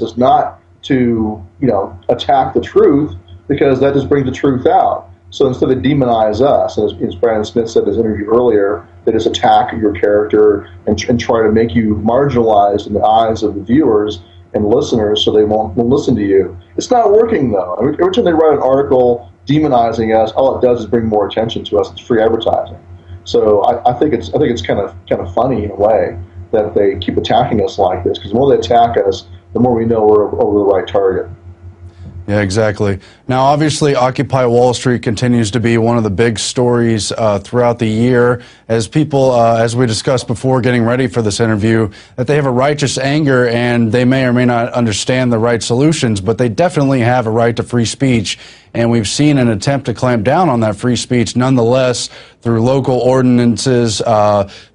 is not to, attack the truth, because that just brings the truth out. So instead they demonize us, as Brandon Smith said in his interview earlier, they just attack your character and try to make you marginalized in the eyes of the viewers and listeners, so they won't listen to you. It's not working, though. I mean, every time they write an article demonizing us, all it does is bring more attention to us. It's free advertising. So I think it's kind of funny in a way that they keep attacking us like this, because the more they attack us, the more we know we're over the right target. Yeah, exactly. Now, obviously, Occupy Wall Street continues to be one of the big stories throughout the year, as people, as we discussed before getting ready for this interview, that they have a righteous anger and they may or may not understand the right solutions, but they definitely have a right to free speech. And we've seen an attempt to clamp down on that free speech nonetheless through local ordinances,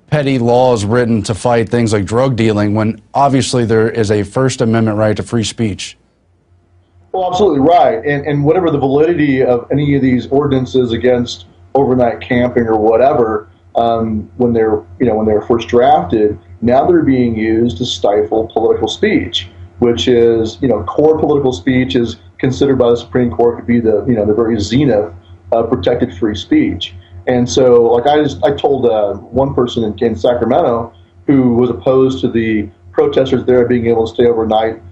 petty laws written to fight things like drug dealing, when obviously there is a First Amendment right to free speech. Well, absolutely right. And whatever the validity of any of these ordinances against overnight camping or whatever, when they're first drafted, now they're being used to stifle political speech, which is, core political speech is considered by the Supreme Court to be the very zenith of protected free speech. And so, like I told one person in Sacramento who was opposed to the protesters there being able to stay overnight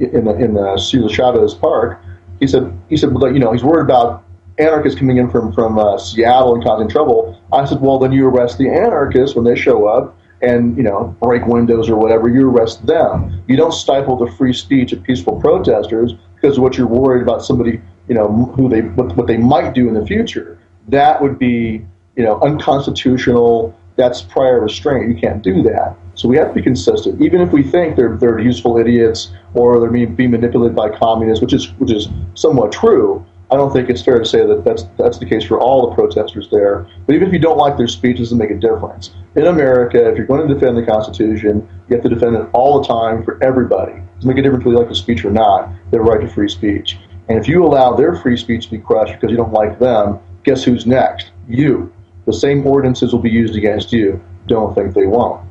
in the Cedar Shadows Park. He said, well, he's worried about anarchists coming in from Seattle and causing trouble. I said, well, then you arrest the anarchists when they show up and break windows or whatever. You arrest them. You don't stifle the free speech of peaceful protesters because of what you're worried about somebody what they might do in the future. That would be unconstitutional. That's prior restraint. You can't do that. So we have to be consistent, even if we think they're useful idiots or they're being manipulated by communists, which is somewhat true. I don't think it's fair to say that that's the case for all the protesters there. But even if you don't like their speech, it doesn't make a difference. In America, if you're going to defend the Constitution, you have to defend it all the time for everybody. It doesn't make a difference whether you like the speech or not. They have a right to free speech. And if you allow their free speech to be crushed because you don't like them, guess who's next? You. The same ordinances will be used against you. Don't think they won't.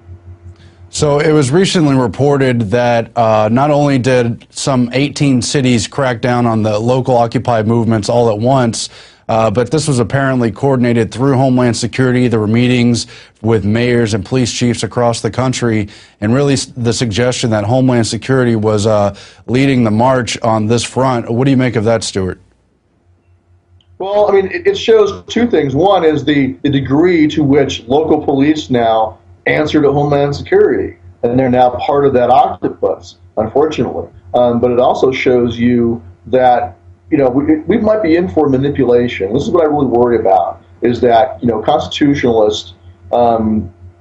So it was recently reported that not only did some 18 cities crack down on the local Occupy movements all at once, but this was apparently coordinated through Homeland Security. There were meetings with mayors and police chiefs across the country, and really the suggestion that Homeland Security was leading the march on this front. What do you make of that, Stuart? Well, I mean, it shows two things. One is the degree to which local police now answer to Homeland Security, and they're now part of that octopus, unfortunately. But it also shows you that, we might be in for manipulation. This is what I really worry about, is that, constitutionalists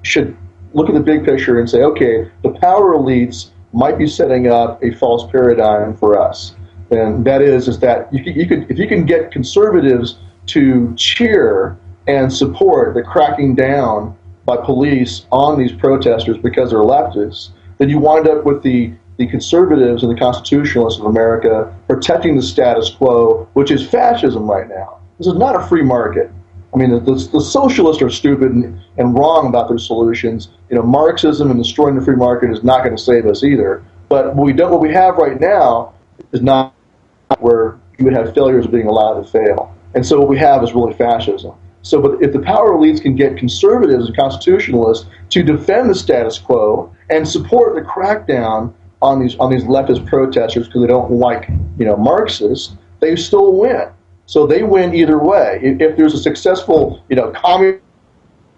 should look at the big picture and say, okay, the power elites might be setting up a false paradigm for us. And that is that if you can get conservatives to cheer and support the cracking down by police on these protesters because they're leftists, then you wind up with the conservatives and the constitutionalists of America protecting the status quo, which is fascism right now. This is not a free market. I mean, the socialists are stupid and wrong about their solutions. Marxism and destroying the free market is not going to save us either. But what we have right now is not where you would have failures being allowed to fail. And so what we have is really fascism. So, but if the power elites can get conservatives and constitutionalists to defend the status quo and support the crackdown on these leftist protesters because they don't like Marxists, they still win. So they win either way. If there's a successful communist,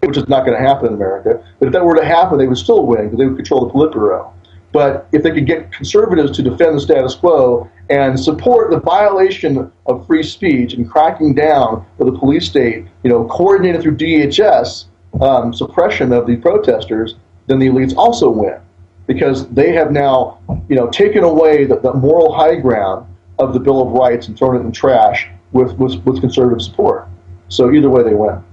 which is not going to happen in America, but if that were to happen, they would still win because they would control the Politburo. But if they could get conservatives to defend the status quo and support the violation of free speech and cracking down with the police state, coordinated through DHS suppression of the protesters, then the elites also win, because they have now, taken away the moral high ground of the Bill of Rights and thrown it in the trash with conservative support. So either way, they win.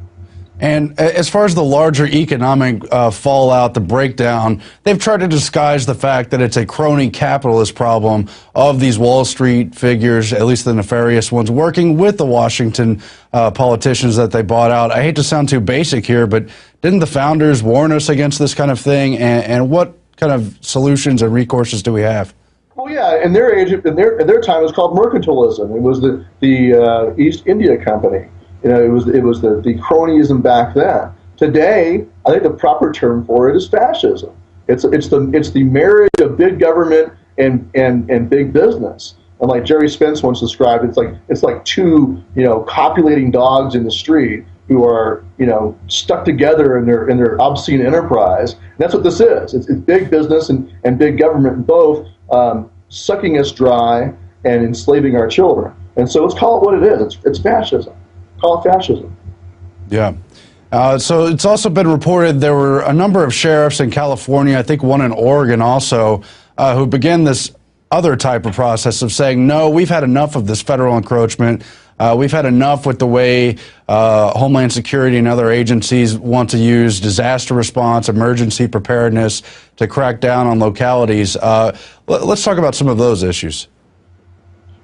And as far as the larger economic fallout, the breakdown, they've tried to disguise the fact that it's a crony capitalist problem of these Wall Street figures, at least the nefarious ones, working with the Washington politicians that they bought out. I hate to sound too basic here, but didn't the founders warn us against this kind of thing? And what kind of solutions and recourses do we have? Well, yeah, in their age, in their time, it was called mercantilism. It was the East India Company. It was the cronyism back then. Today, I think the proper term for it is fascism. It's the marriage of big government and big business. And like Jerry Spence once described, it's like two copulating dogs in the street who are stuck together in their obscene enterprise. And that's what this is. It's big business and big government both sucking us dry and enslaving our children. And so let's call it what it is. It's fascism. Call it fascism. Yeah. So it's also been reported there were a number of sheriffs in California, I think one in Oregon also, who began this other type of process of saying, no, we've had enough of this federal encroachment. We've had enough with the way Homeland Security and other agencies want to use disaster response, emergency preparedness to crack down on localities. Let's talk about some of those issues.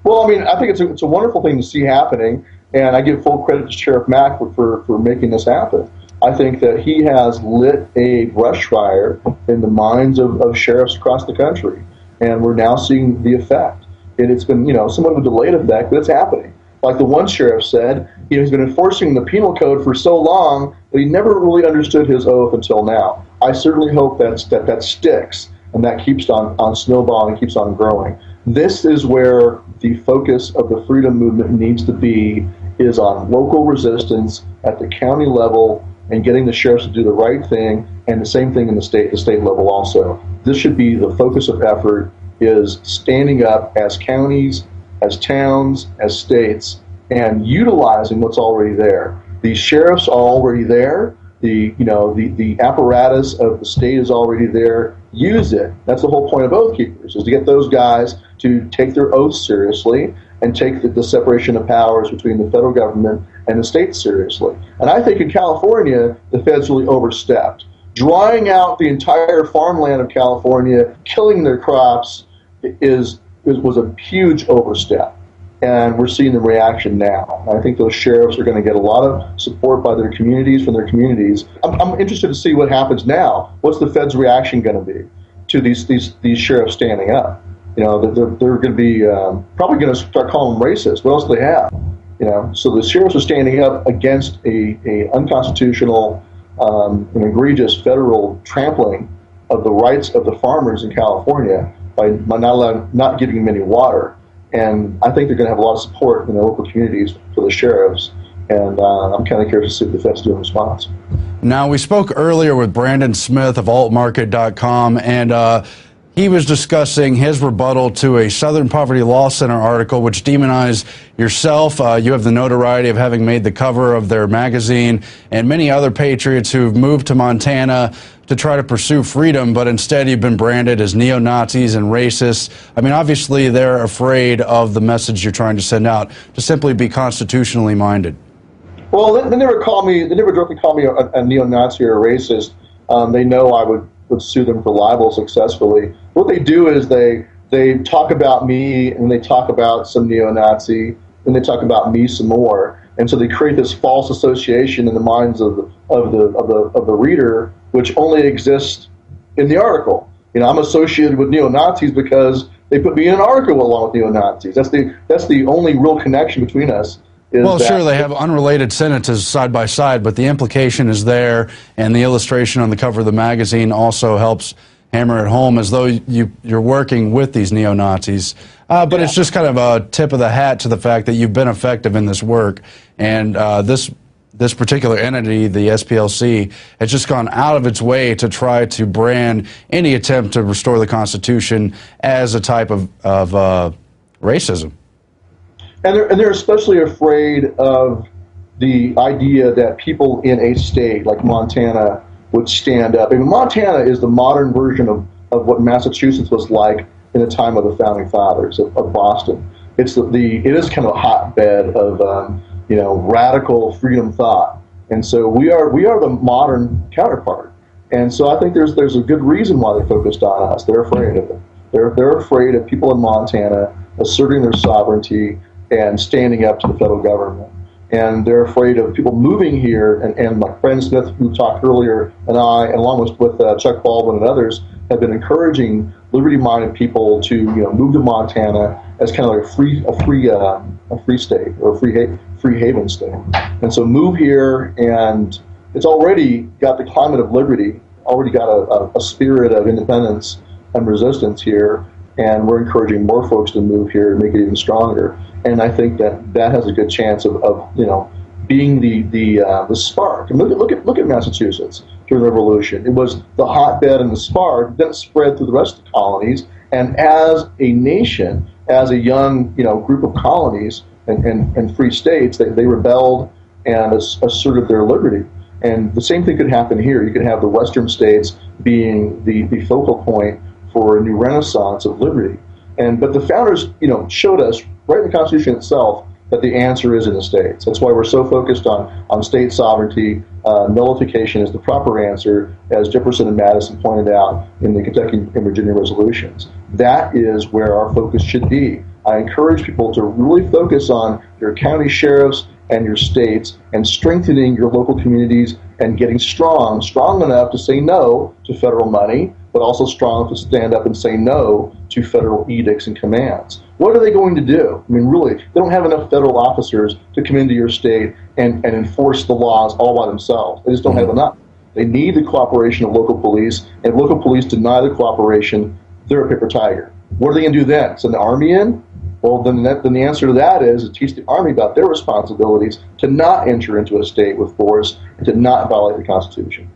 Well, I mean, I think it's a wonderful thing to see happening, and I give full credit to Sheriff Mack for making this happen. I think that he has lit a brush fire in the minds of sheriffs across the country, and we're now seeing the effect. And it's been, somewhat of a delayed effect, but it's happening. Like the one sheriff said, he's been enforcing the penal code for so long that he never really understood his oath until now. I certainly hope that sticks and that keeps on snowballing and keeps on growing. This is where the focus of the freedom movement needs to be, is on local resistance at the county level and getting the sheriffs to do the right thing, and the same thing in the state level also. This should be the focus of effort, is standing up as counties, as towns, as states, and utilizing what's already there. The sheriffs are already there. The apparatus of the state is already there. Use it. That's the whole point of Oath Keepers, is to get those guys to take their oaths seriously and take the separation of powers between the federal government and the state seriously. And I think in California, the feds really overstepped. Drying out the entire farmland of California, killing their crops, was a huge overstep. And we're seeing the reaction now. I think those sheriffs are going to get a lot of support by their communities, from their communities. I'm interested to see what happens now. What's the feds' reaction going to be to these sheriffs standing up? They're going to be probably going to start calling them racist. What else do they have? So the sheriffs are standing up against a unconstitutional, an egregious federal trampling of the rights of the farmers in California by not giving them any water. And I think they're going to have a lot of support in the local communities for the sheriffs. And I'm kind of curious to see what the feds do in response. Now, we spoke earlier with Brandon Smith of altmarket.com, and he was discussing his rebuttal to a Southern Poverty Law Center article which demonized yourself. You have the notoriety of having made the cover of their magazine, and many other patriots who've moved to Montana to try to pursue freedom, but instead you've been branded as neo-Nazis and racists. I mean, obviously they're afraid of the message you're trying to send out, to simply be constitutionally minded. Well, they never directly call me a neo-Nazi or a racist. They know I would sue them for libel successfully. What they do is they talk about me, and they talk about some neo-Nazi, and they talk about me some more, and so they create this false association in the minds of the reader, which only exists in the article. I'm associated with neo-Nazis because they put me in an article along with neo-Nazis. That's the only real connection between us. Well, sure, they have unrelated sentences side by side, but the implication is there, and the illustration on the cover of the magazine also helps hammer it home as though you're working with these neo-Nazis. But it's just kind of a tip of the hat to the fact that you've been effective in this work, and this particular entity, the SPLC, has just gone out of its way to try to brand any attempt to restore the Constitution as a type of racism. And they're especially afraid of the idea that people in a state like Montana would stand up. I mean, Montana is the modern version of what Massachusetts was like in the time of the founding fathers of Boston. It is kind of a hotbed of radical freedom thought, and so we are the modern counterpart. And so I think there's a good reason why they focused on us. They're afraid of it. They're afraid of people in Montana asserting their sovereignty and standing up to the federal government. And they're afraid of people moving here, and like Brandon Smith, who talked earlier, and I, and along with Chuck Baldwin and others, have been encouraging liberty-minded people to move to Montana as kind of like a free state or a free haven state, and so move here, and it's already got the climate of liberty, already got a spirit of independence and resistance here, and we're encouraging more folks to move here and make it even stronger. And I think that has a good chance of being the spark. And look at Massachusetts during the Revolution. It was the hotbed and the spark. Then it spread through the rest of the colonies. And as a nation, as a young group of colonies and free states, they rebelled and asserted their liberty. And the same thing could happen here. You could have the Western states being the focal point for a new renaissance of liberty. But the founders, showed us right in the Constitution itself that the answer is in the states. That's why we're so focused on state sovereignty. Nullification is the proper answer, as Jefferson and Madison pointed out in the Kentucky and Virginia resolutions. That is where our focus should be. I encourage people to really focus on your county sheriffs and your states and strengthening your local communities and getting strong enough to say no to federal money, but also strong enough to stand up and say no to federal edicts and commands. What are they going to do? I mean, really, they don't have enough federal officers to come into your state and enforce the laws all by themselves. They just don't have enough. They need the cooperation of local police. And if local police deny the cooperation, they're a paper tiger. What are they going to do then? Send the army in? Well, then the answer to that is to teach the Army about their responsibilities to not enter into a state with force and to not violate the Constitution.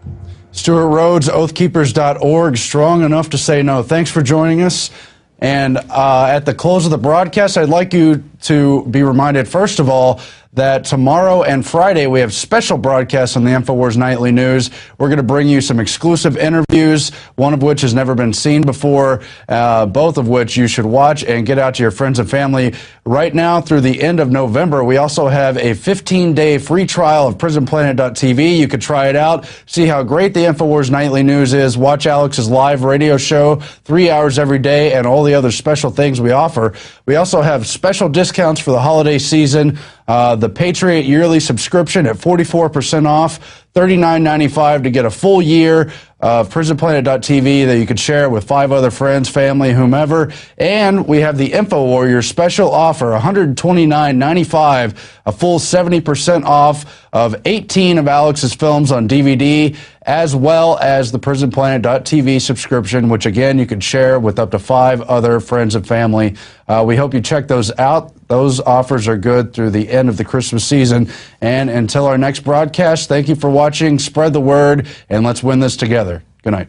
Stuart Rhodes, oathkeepers.org, strong enough to say no. Thanks for joining us. And at the close of the broadcast, I'd like you to be reminded, first of all, that tomorrow and Friday we have special broadcasts on the Infowars Nightly News. We're going to bring you some exclusive interviews, one of which has never been seen before, both of which you should watch and get out to your friends and family. Right now through the end of November, we also have a 15-day free trial of prisonplanet.tv. You could try it out, see how great the Infowars Nightly News is, watch Alex's live radio show 3 hours every day, and all the other special things we offer. We also have special discounts for the holiday season. The Patriot yearly subscription at 44% off, $39.95 to get a full year of prisonplanet.tv that you could share with 5 other friends, family, whomever. And we have the Info Warrior special offer, $129.95, a full 70% off of 18 of Alex's films on DVD, as well as the prisonplanet.tv subscription, which again you can share with up to 5 other friends and family. We hope you check those out. Those offers are good through the end of the Christmas season. And until our next broadcast, thank you for watching. Spread the word, and let's win this together. Good night.